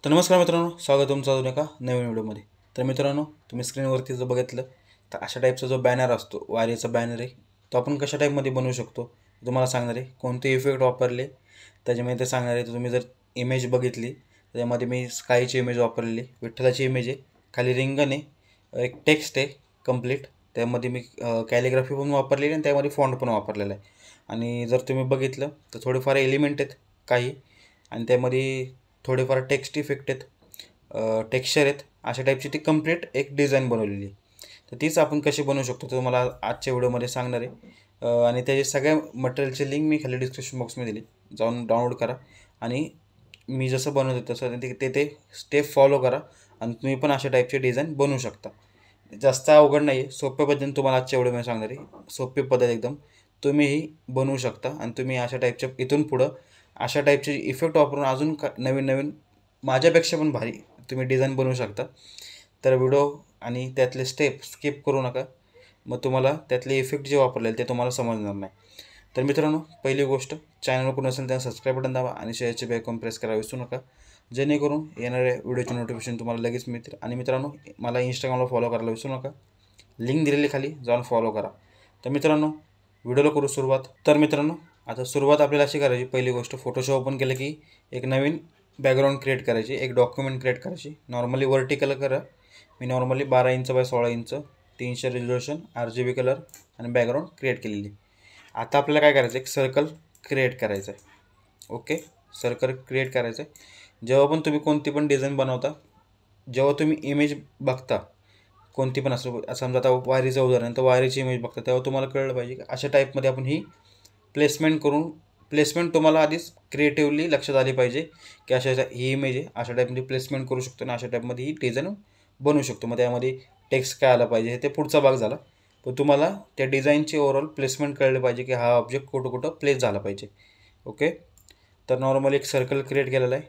तर नमस्कार मित्रांनो, स्वागत तुमचं अजून एका नवीन व्हिडिओमध्ये. तर मित्रांनो, तुम्ही स्क्रीनवरती जर बघितलं तर अशा टाईपचा जो बॅनर असतो, वारीचा बॅनर आहे, तो आपण कशा टाईपमध्ये बनवू शकतो तुम्हाला सांगणार आहे. कोणते इफेक्ट वापरले त्याच्यामध्ये ते सांगणार आहे. तर तुम्ही जर इमेज बघितली त्याच्यामध्ये मी स्कायची इमेज वापरलेली, विठ्ठलाची इमेज आहे, खाली रिंगण आहे, एक टेक्स्ट आहे कंप्लीट, त्यामध्ये मी कॅलिग्राफी पण वापरलेली आणि त्यामध्ये फॉन्ट पण वापरलेला आहे. आणि जर तुम्ही बघितलं तर थोडेफार एलिमेंट आहेत काही, आणि त्यामध्ये थोडेफार टेक्स्ट इफेक्ट आहेत, टेक्स्चर आहेत. अशा टाईपची ती कंप्लीट एक डिझाईन बनवलेली आहे. तर तीच आपण कशी बनवू शकतो तर तुम्हाला आजच्या व्हिडिओमध्ये सांगणार आहे. आणि त्याचे सगळ्या मटेरियलची लिंक मी खाली डिस्क्रिप्शन बॉक्समध्ये दिली, जाऊन डाउनलोड करा आणि मी जसं बनवतो तसं ते स्टेप फॉलो करा आणि तुम्ही पण अशा टाईपचे डिझाईन बनवू शकता. जास्त अवघड नाही आहे, सोप्या पद्धतीने तुम्हाला आजच्या व्हिडिओमध्ये सांगणार आहे. सोपी पद्धत एकदम, तुम्हीही बनवू शकता आणि तुम्ही अशा टाईपच्या इथून पुढं अशा टाईपचे इफेक्ट वापरून अजून नवीन नवीन माझ्यापेक्षा पण भारी तुम्ही डिझाईन बनवू शकता. तर व्हिडिओ आणि त्यातले स्टेप स्किप करू नका, मग तुम्हाला त्यातले इफेक्ट जे वापरलेले ते तुम्हाला समजणार नाही. तर मित्रांनो, पहिली गोष्ट, चॅनलवर कोण असेल त्यांना सबस्क्राईब बटन दाबा आणि शेअरचे बेल आयकॉन प्रेस करायला विसरू नका, जेणेकरून येणाऱ्या व्हिडिओचे नोटिफिकेशन तुम्हाला लगेच मिळतील. आणि मित्रांनो, मला इंस्टाग्रामला फॉलो करायला विसरू नका, लिंक दिलेली खाली, जाऊन फॉलो करा. तर मित्रांनो, व्हिडिओला करू सुरुवात. तर मित्रांनो, आता सुरुवात आपल्याला अशी करायची. पहिली गोष्ट, फोटोशॉप ओपन केलं की एक नवीन बॅकग्राऊंड क्रिएट करायची, एक डॉक्युमेंट क्रिएट करायची. नॉर्मली वर्टिकल करा, मी normally 12 inch by 16 inch 300 resolution RGB colour आणि बॅकग्राऊंड क्रिएट केलेली. आता आपल्याला काय करायचं, एक सर्कल क्रिएट करायचं आहे. ओके, सर्कल क्रिएट करायचं आहे. जेव्हा पण तुम्ही कोणती पण डिझाईन बनवता, जेव्हा तुम्ही इमेज बघता कोणती पण असं, समजा आता वायरीचं उदाहरण, तर वायरीची इमेज बघता तेव्हा तुम्हाला कळलं पाहिजे की अशा टाईपमध्ये आपण ही प्लेसमेंट तुम्हाला आधीच क्रिएटिव्हली लक्षात आली पाहिजे की अशा ही इमेज आहे, अशा टाईपमध्ये प्लेसमेंट करू शकतो आणि अशा टाईपमध्ये ही डिझाईन बनवू शकतो. मग त्यामध्ये टेक्स्ट काय आला पाहिजे हे ते पुढचा भाग झाला, पण तुम्हाला त्या डिझाईनची ओव्हरऑल प्लेसमेंट कळलं पाहिजे की हा ऑब्जेक्ट कुठं कुठं प्लेस झाला पाहिजे. ओके, तर नॉर्मली एक सर्कल क्रिएट केलेला आहे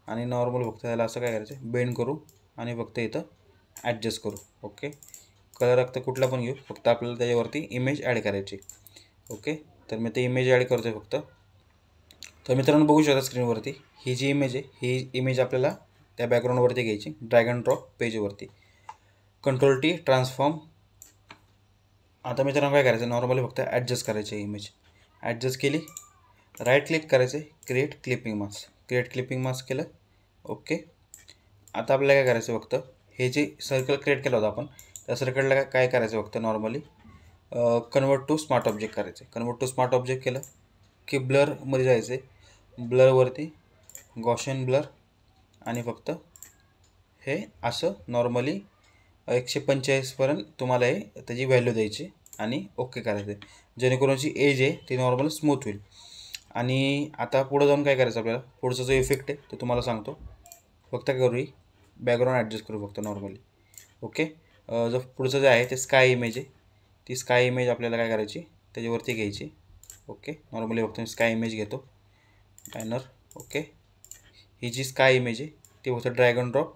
आणि नॉर्मल फक्त त्याला असं काय करायचं, बेंड करू आणि फक्त इथं ॲडजस्ट करू. ओके, कलर फक्त कुठला पण घेऊ, फक्त आपल्याला त्याच्यावरती इमेज ॲड करायची. ओके, तर मी ते इमेज ॲड करतो फक्त. तर मित्रांनो, बघू शकता स्क्रीनवरती ही जी इमेज आहे, ही इमेज आपल्याला त्या बॅकग्राऊंडवरती घ्यायची, ड्रॅग अँड ड्रॉप पेजवरती, Ctrl+T ट्रान्सफॉर्म. आता मित्रांनो काय करायचं, नॉर्मली फक्त ॲडजस्ट करायची इमेज. ॲडजस्ट केली, राईट क्लिक करायचे, create clipping mask. Create clipping mask केलं. ओके, आता आपल्याला काय करायचं, फक्त हे जे सर्कल क्रिएट केलं होतं आपण, त्या सर्कलला काय करायचं, फक्त normally convert to smart object करायचं. कन्वर्ट टू स्मार्ट ऑब्जेक्ट केलं की ब्लरमध्ये जायचं आहे, ब्लरवरती गॉशियन ब्लर आणि फक्त हे असं नॉर्मली 145पर्यंत तुम्हाला हे त्याची व्हॅल्यू द्यायची आणि ओके करायचं आहे, जेणेकरून जी एज आहे ती नॉर्मल स्मूथ होईल. आणि आता पुढं जाऊन काय करायचं, आपल्याला पुढचा जो इफेक्ट आहे तो तुम्हाला सांगतो. फक्त काय करू, ही बॅकग्राऊंड ॲडजस्ट करू फक्त नॉर्मली. ओके, जो पुढचं जे आहे ते स्काय इमेज आहे, ती स्काय इमेज आपल्याला काय करायची, त्याच्यावरती घ्यायची. ओके, नॉर्मली फक्त मी स्काय इमेज घेतो, बॅनर. ओके, ही जी स्काय इमेज आहे ती फक्त ड्रॅग अँड ड्रॉप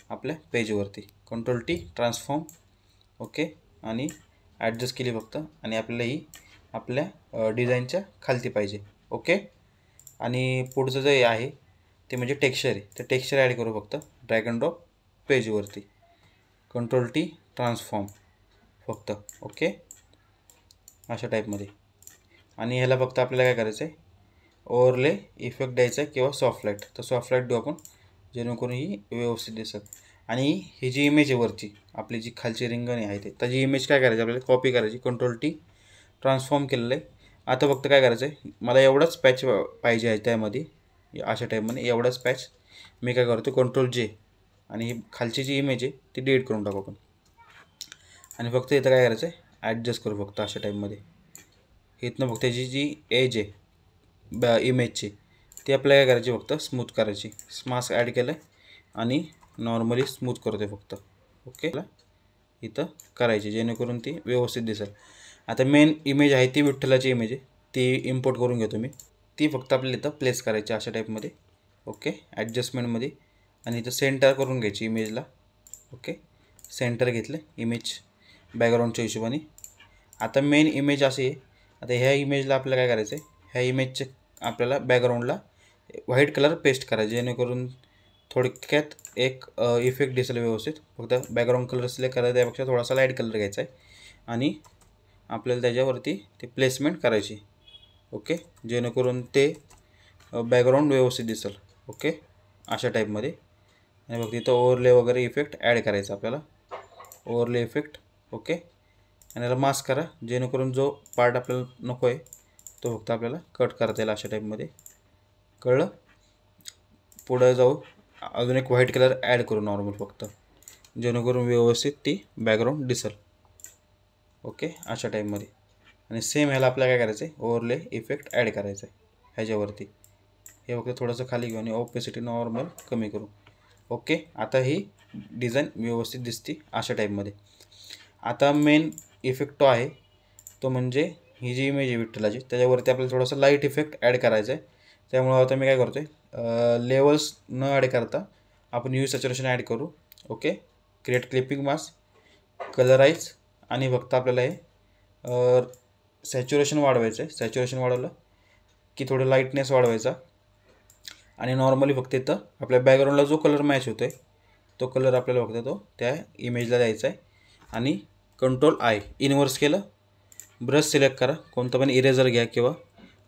आपल्या पेजवरती, Ctrl+T ट्रान्सफॉर्म. ओके, आणि ॲडजस्ट केली फक्त, आणि आपल्याला ही आपल्या डिझाईनच्या खालती पाहिजे. ओके, आणि पुढचं जे आहे ते म्हणजे टेक्स्चर आहे, ते टेक्स्चर ॲड करू फक्त ड्रॅग अँड ड्रॉप पेजवरती, Ctrl+T ट्रान्सफॉर्म फक्त. ओके, अशा टाईपमध्ये. आणि ह्याला फक्त आपल्याला काय करायचं आहे, ओव्हरले इफेक्ट द्यायचा आहे किंवा सॉफ्ट लाईट, तर सॉफ्ट लाईट देऊ आपण, जेणेकरून ही व्यवस्थित दिसत. आणि ही जी इमेज आहे वरची, आपली जी खालची रिंगण आहे ते, त्याची इमेज काय करायची, आपल्याला कॉपी करायची. Ctrl+T ट्रान्सफॉर्म केलेलं आहे. आता फक्त काय करायचं आहे, मला एवढाच पॅच पाहिजे आहे त्यामध्ये, अशा टाईपमध्ये एवढाच पॅच मी काय करतो, Ctrl+J, आणि ही खालची जी इमेज आहे ती डिलीट करून टाकू आपण. आणि फक्त इथं काय करायचं आहे, ॲडजस्ट करू फक्त अशा टाईपमध्ये. इथनं फक्त त्याची जी एज आहे इमेजची ती आपल्याला काय करायची, फक्त स्मूथ करायची. मास्क ॲड केलं आहे आणि नॉर्मली स्मूथ करतो फक्त. ओके, इथं करायची, जेणेकरून ती व्यवस्थित दिसेल. आता मेन इमेज आहे ती विठ्ठलाची इमेज आहे, ती इम्पोर्ट करून घेतो मी. ती फक्त आपल्याला इथं प्लेस करायची अशा टाईपमध्ये. ओके, ॲडजस्टमेंटमध्ये, आणि इथं सेंटर करून घ्यायची इमेजला. ओके, सेंटर घेतलं इमेज बॅकग्राऊंडच्या हिशोबाने. आता मेन इमेज अशी आहे, आता ह्या इमेजला आपल्याला काय करायचं आहे, ह्या इमेजचे आपल्याला बॅकग्राऊंडला व्हाईट कलर पेस्ट करायचे, जेणेकरून थोडक्यात एक इफेक्ट दिसेल व्यवस्थित. फक्त बॅकग्राऊंड कलर सिलेक्ट करायचा, त्यापेक्षा थोडासा लाईट कलर घ्यायचा आहे आणि आपल्याला त्याच्यावरती ते प्लेसमेंट करायची. ओके, जेणेकरून ते बॅकग्राऊंड व्यवस्थित दिसेल. ओके, अशा टाईपमध्ये. आणि बघ तिथं ओव्हरले वगैरे इफेक्ट ॲड करायचा आपल्याला, ओव्हरले इफेक्ट. ओके, आणि याला मास्क करा जेणेकरून जो पार्ट आपल्याला नको आहे तो फक्त आपल्याला कट करता येईल अशा टाईपमध्ये. कळलं? पुढं जाऊ, अजून एक व्हाईट कलर ॲड करू नॉर्मल फक्त, जेणेकरून व्यवस्थित ती बॅकग्राऊंड दिसेल. ओके, अशा टाईपमध्ये. आणि सेम ह्याला आपल्याला काय करायचं आहे, ओव्हरले इफेक्ट ॲड करायचं आहे ह्याच्यावरती. हे फक्त थोडंसं खाली घेऊन ओपेसिटी नॉर्मल कमी करू. ओके, आता ही डिझाईन व्यवस्थित दिसते अशा टाईपमध्ये. आता मेन इफेक्ट तो आहे, तो म्हणजे ही जी इमेज आहे विठ्ठलाची, त्याच्यावरती आपल्याला थोडासा लाईट इफेक्ट ॲड करायचा आहे. त्यामुळं आता मी काय करतो आहे, लेवल्स न ॲड करता आपण यूज सॅच्युरेशन ॲड करू. ओके, क्रिएट क्लिपिंग मास्क, कलराईज, आणि फक्त आपल्याला हे सॅच्युरेशन वाढवायचं आहे. सॅच्युरेशन वाढवलं की थोडं लाईटनेस वाढवायचा आणि नॉर्मली फक्त इथं आपल्या बॅकग्राऊंडला जो कलर मॅच होतो आहे तो कलर आपल्याला फक्त तो त्या इमेजला द्यायचा आहे. आणि कंट्रोल आय इनवर्स केलं, ब्रश सिलेक्ट करा, कोणतं पण इरेझर घ्या किंवा,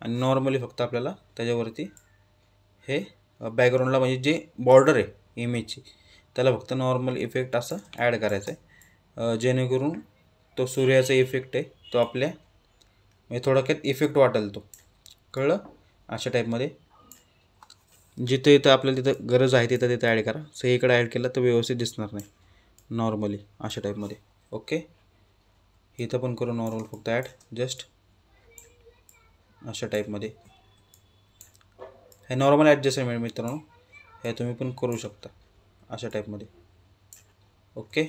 आणि नॉर्मली फक्त आपल्याला त्याच्यावरती हे बॅकग्राऊंडला म्हणजे जे बॉर्डर आहे इमेजची त्याला फक्त नॉर्मल इफेक्ट असं ॲड करायचं आहे, जेणेकरून तो सूर्याचा इफेक्ट आहे तो आपल्या म्हणजे थोडक्यात इफेक्ट वाटेल तो. कळलं? अशा टाईपमध्ये जिथं इथं आपल्याला तिथं गरज आहे तिथं तिथं ॲड करा. सगळीकडे ॲड केलं तर व्यवस्थित दिसणार नाही नॉर्मली अशा टाईपमध्ये. ओके, इथं पण करू नॉर्मल फक्त ॲड जस्ट अशा टाईपमध्ये. हे नॉर्मल ॲडजस्टमेंट मित्रांनो, हे तुम्ही पण करू शकता अशा टाईपमध्ये. ओके,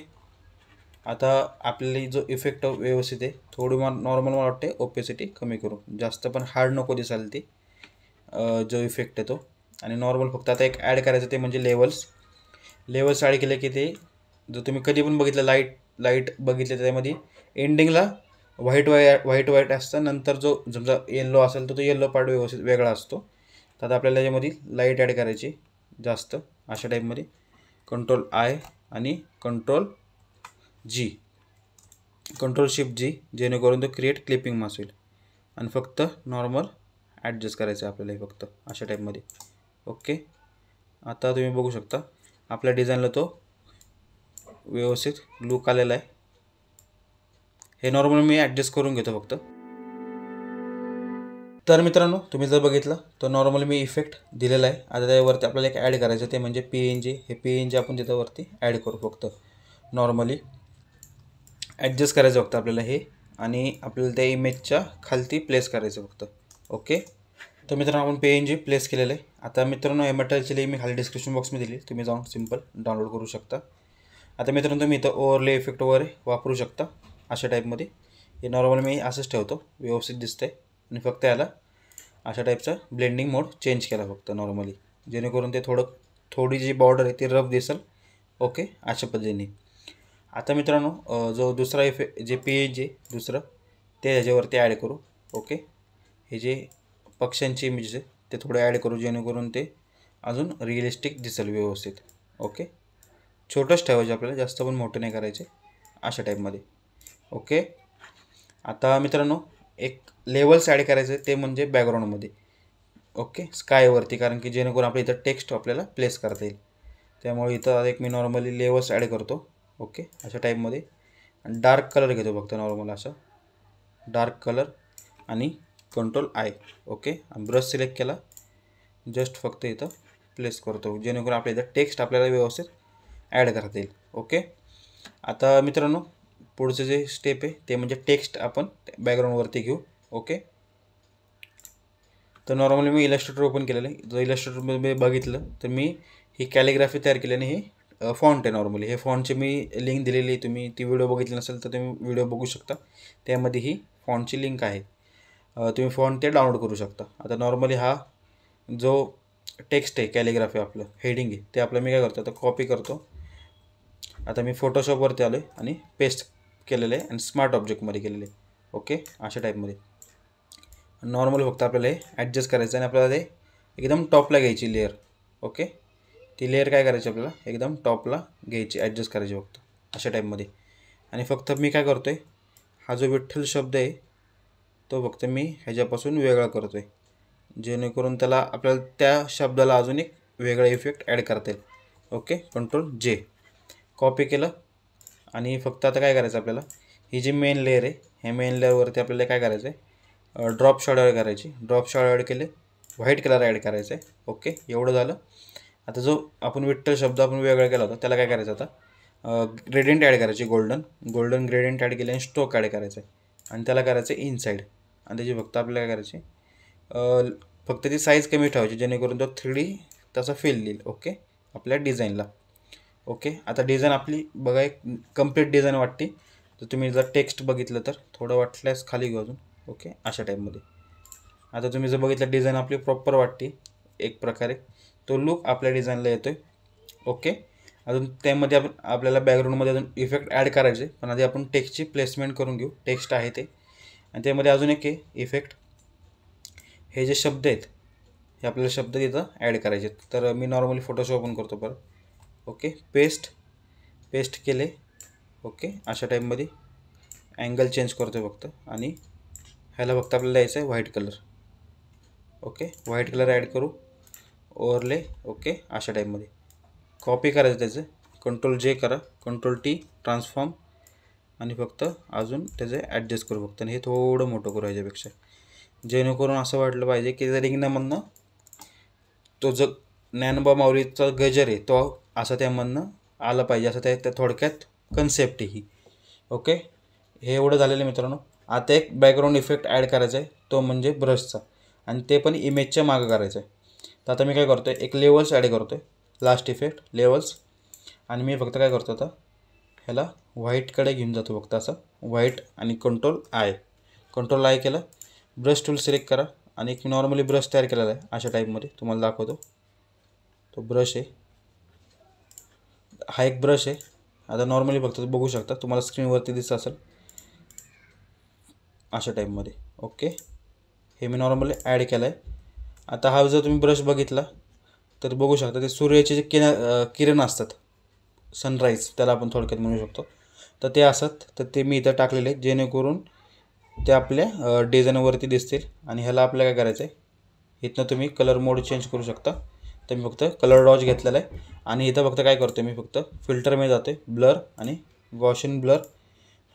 आता आपल्याला जो इफेक्ट व्यवस्थित आहे, थोडी नॉर्मल मला वाटते ओपेसिटी कमी करू, जास्त पण हार्ड नको दिसायला ती जो इफेक्ट आहे तो. आणि नॉर्मल फक्त आता एक ॲड करायचं ते म्हणजे लेवल्स ॲड केले की ते जर तुम्ही कधी पण बघितलं लाईट बघितले त्यामध्ये एंडिंगला व्हाईट असतं, नंतर जो समजा येल्लो असेल तर तो येल्लो पार्ट व्यवस्थित वेगळा असतो. तर आता आपल्याला याच्यामध्ये लाईट ॲड करायची जास्त अशा टाईपमध्ये. कंट्रोल आय आणि कंट्रोल शिफ्ट जी, जेणेकरून तो क्रिएट क्लिपिंग मास्क होईल. आणि फक्त नॉर्मल ॲडजस्ट करायचं आहे आपल्याला हे फक्त अशा टाईपमध्ये. ओके, आता तुम्ही बघू शकता आपल्या डिझाईनला तो व्यवस्थित लुक आलेला आहे. हे नॉर्मल मी ॲडजस्ट करून घेतो फक्त. तर मित्रांनो तुम्ही जर बघितलं तर नॉर्मली मी इफेक्ट दिलेला आहे. आता त्यावरती आपल्याला एक ॲड करायचं ते म्हणजे PNG. हे PNG आपण तिथं ॲड करू फक्त नॉर्मली ॲडजस्ट करायचं फक्त आपल्याला हे, आणि आपल्याला त्या इमेजच्या खालती प्लेस करायचं फक्त. ओके, तर मित्रांनो आपण PNG प्लेस केलेलं आहे. आता मित्रांनो हे मटेरियलची लिंक मी खाली डिस्क्रिप्शन बॉक्समध्ये दिली, तुम्ही जाऊन सिम्पल डाउनलोड करू शकता. आता मित्रांनो तुम्ही इथं ओव्हरले इफेक्ट वगैरे वापरू शकता अशा टाईपमध्ये. हे नॉर्मल मी असंच ठेवतो, व्यवस्थित दिसतंय. आणि फक्त याला अशा टाईपचा ब्लेंडिंग मोड चेंज केला फक्त नॉर्मली, जेणेकरून ते थोडी जी बॉर्डर आहे ती रफ दिसेल. ओके, अशा पद्धतीने. आता मित्रांनो जो दुसरा इफेक्ट जे PNG दुसरं ते ह्याच्यावरती ॲड करू. ओके, हे जे पक्ष्यांची इमेजेस आहे ते थोडे ॲड करू, जेणेकरून ते अजून रिअलिस्टिक दिसेल व्यवस्थित. ओके, छोटंच ठेवायचे आपल्याला, जास्त पण मोठं नाही करायचे अशा टाईपमध्ये. ओके, आता मित्रांनो एक लेवल्स ॲड करायचं ते म्हणजे बॅकग्राऊंडमध्ये. ओके, स्कायवरती, कारण की जेणेकरून आपल्या इथं टेक्स्ट आपल्याला प्लेस करता येईल. त्यामुळे इथं एक मी नॉर्मली लेवल्स ॲड करतो. ओके, अशा टाईपमध्ये. आणि डार्क कलर घेतो फक्त नॉर्मल असं डार्क कलर आणि control I. Okay, brush select केला, जस्ट फक्त इथं प्लेस करतो, जेणेकरून आपल्या इथं टेक्स्ट आपल्याला व्यवस्थित ॲड करता येईल. ओके, आता मित्रांनो पुढचं जे स्टेप आहे ते म्हणजे टेक्स्ट आपण बॅकग्राऊंडवरती घेऊ. ओके, तर नॉर्मली मी इलस्ट्रेटर ओपन केलेलं आहे. जर इलस्ट्रेटरमध्ये बघितलं तर मी ही कॅलिग्राफी तयार केली आणि हे फॉन्ट आहे नॉर्मली. हे फॉन्टची मी लिंक दिलेली आहे, तुम्ही ती व्हिडिओ बघितली नसेल तर तुम्ही व्हिडिओ बघू शकता, त्यामध्ये ही फॉन्टची लिंक आहे. तुम्ही फॉन्ट ते डाउनलोड करू शकता. आता नॉर्मली हा जो टेक्स्ट आहे कॅलिग्राफी आपलं हेडिंग आहे ते आपलं मी काय करतो आता कॉपी करतो. आता मी फोटोशॉपवरती आलो आहे आणि पेस्ट केलेलं आहे आणि स्मार्ट ऑब्जेक्टमध्ये केलेलं आहे. ओके, अशा टाईपमध्ये. नॉर्मल फक्त आपल्याला हे ॲडजस्ट करायचं आणि आपल्याला ते एकदम टॉपला घ्यायची लेअर. ओके, ती लेअर काय करायची आपल्याला एकदम टॉपला घ्यायची, ॲडजस्ट करायची फक्त अशा टाईपमध्ये. आणि फक्त मी काय करतो आहे, हा जो विठ्ठल शब्द आहे तो फक्त मी ह्याच्यापासून वेगळा करतो आहे, जेणेकरून त्याला आपल्याला त्या शब्दाला अजून एक वेगळा इफेक्ट ॲड करता येईल. ओके, कंट्रोल जे कॉपी केलं. आणि फक्त आता काय करायचं आपल्याला, ही जी मेन लेअर आहे ह्या मेन लेअरवरती आपल्याला काय करायचं आहे, ड्रॉप शॅडो ॲड करायची. ड्रॉप शॅडो ॲड केले, व्हाईट कलर ॲड करायचा आहे. ओके, एवढं झालं. आता जो आपण विठ्ठल शब्द आपण वेगळा केला होता त्याला काय करायचं, आता ग्रेडियंट ॲड करायची, गोल्डन ग्रेडियंट ॲड केले आणि स्ट्रोक ॲड करायचं आहे आणि त्याला करायचं आहे इनसाईड. आणि त्याची फक्त आपल्याला काय करायची, फक्त ती साईज कमी ठेवायची जेणेकरून तो 3D त्याचा फील देईल. ओके, आपल्या डिझाईनला. ओके, आता डिझाईन आपली बघा एक कंप्लीट डिझाईन वाटते. तर तुम्ही जर टेक्स्ट बघितलं तर थोडं वाटल्यास खाली घेऊ अजून. ओके, अशा टाईपमध्ये आता तुम्ही जर बघितलं डिझाईन आपली प्रॉपर वाटते एक प्रकारे, तो लुक आपल्या डिझाईनला येतो आहे. ओके, अजून त्यामध्ये आपण आपल्याला बॅकग्राऊंडमध्ये अजून इफेक्ट ॲड करायचे, पण आधी आपण टेक्स्टची प्लेसमेंट करून घेऊ. टेक्स्ट आहे ते, आणि त्यामध्ये अजून एक आहे इफेक्ट, हे जे शब्द आहेत हे आपल्याला शब्द तिथं ॲड करायचे आहेत. तर मी नॉर्मली फोटोशॉप ओपन करतो परत. ओके, पेस्ट केले. ओके, अशा टाईपमध्ये अँगल चेंज करतो फक्त, आणि ह्याला फक्त आपल्याला द्यायचं आहे white colour. Okay, white colour add करू, ओव्हरले. ओके, अशा टाईपमध्ये कॉपी करायचं त्याचं, कंट्रोल जे करा, कंट्रोल टी ट्रान्सफॉर्म, आणि फक्त अजून त्याचं ॲडजस्ट करू फक्त. आणि हे थोडं मोठं करू ह्याच्यापेक्षा, जेणेकरून असं वाटलं पाहिजे की जर रिंगणामधनं तो जो ज्ञानोबा माऊलीचा गजर आहे तो असं त्यामधनं आला पाहिजे, असं त्या थोडक्यात कन्सेप्ट आहे ही. ओके, हे एवढं झालेलं मित्रांनो. आता एक बॅकग्राऊंड इफेक्ट ॲड करायचा आहे, तो म्हणजे ब्रशचा, आणि ते पण इमेजच्या मागं करायचं आहे. तर आता मी काय करतो आहे, एक लेवल्स ॲड करतो आहे, लास्ट इफेक्ट लेवल्स. आणि मी फक्त काय करतो, आता ह्याला व्हाईटकडे घेऊन जातो फक्त असं व्हाईट, आणि कंट्रोल आय केलं. ब्रश टूल सिलेक्ट करा, आणि एक नॉर्मली ब्रश तयार केलेला आहे अशा टाईपमध्ये तुम्हाला दाखवतो. तो ब्रश आहे, हा एक ब्रश आहे. आता नॉर्मली फक्त बघू शकता, तुम्हाला स्क्रीनवरती दिसत असेल अशा टाईपमध्ये. ओके, हे मी नॉर्मली ॲड केलं आहे. आता हा जर तुम्ही ब्रश बघितला तर बघू शकता ते सूर्याचे जे किरण असतात, सनराईज त्याला आपण थोडक्यात म्हणू शकतो, तर ते असतात. तर ते मी इथं टाकलेले आहेत जेणेकरून ते आपल्या डिझाईनवरती दिसतील. आणि ह्याला आपल्याला काय करायचं आहे, इथनं तुम्ही कलर मोड चेंज करू शकता. तर मी फक्त कलर डॉज घेतलेला आहे, आणि इथं फक्त काय करतो मी, फक्त फिल्टरमध्ये जातो आहे, ब्लर आणि गॉशियन ब्लर,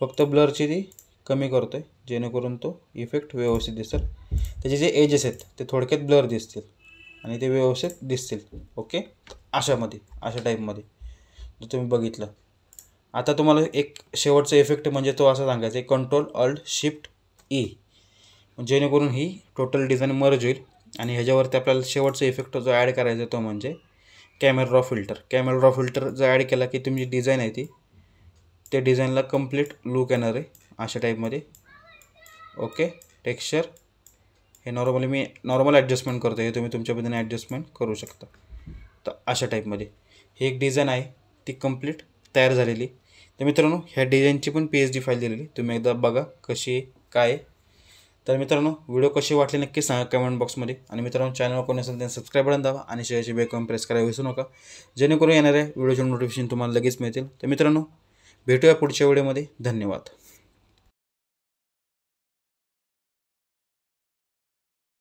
फक्त ब्लरची ती कमी करतो आहे जेणेकरून तो इफेक्ट व्यवस्थित दिसेल. त्याचे जे एजेस आहेत ते थोडक्यात ब्लर दिसतील आणि ते व्यवस्थित दिसतील. ओके, अशा टाईपमध्ये जर तुम्ही बघितलं. आता तुम्हाला एक शेवटचा इफेक्ट म्हणजे तो असा सांगायचा आहे, कंट्रोल ऑल्ट शिफ्ट ई, जेणेकरून ही टोटल डिझाईन मर्ज होईल. आणि ह्याच्यावरती आपल्याला शेवटचा इफेक्ट जो ॲड करायचा तो म्हणजे कॅमेरा रॉ फिल्टर जर ॲड केला की तुमची डिझाईन आहे ती त्या डिझाईनला कंप्लीट लुक येणार आहे अशा टाईपमध्ये. ओके, टेक्स्चर हे मी नॉर्मल ॲडजस्टमेंट करतो, हे तुम्ही तुमच्या पद्धतीने ॲडजस्टमेंट करू शकता. तर अशा टाईपमध्ये ही एक डिझाईन आहे, ती कंप्लीट तयार झालेली. तर मित्रांनो, ह्या डिझाईनची पण PSD फाईल दिलेली, तुम्ही एकदा बघा कशी काय आहे. तर मित्रांनो, व्हिडिओ कशी वाटली नक्की सांगा कमेंट बॉक्समध्ये. आणि मित्रांनो, चॅनलवर कोणी असेल त्यांनी सबस्क्राईब बटन दाबा आणि शेअरची बेल प्रेस करायला विसरू नका, जेणेकरून येणाऱ्या व्हिडिओचे नोटिफिकेशन तुम्हाला लगेच मिळतील. तर मित्रांनो, भेटूया पुढच्या व्हिडिओमध्ये. धन्यवाद.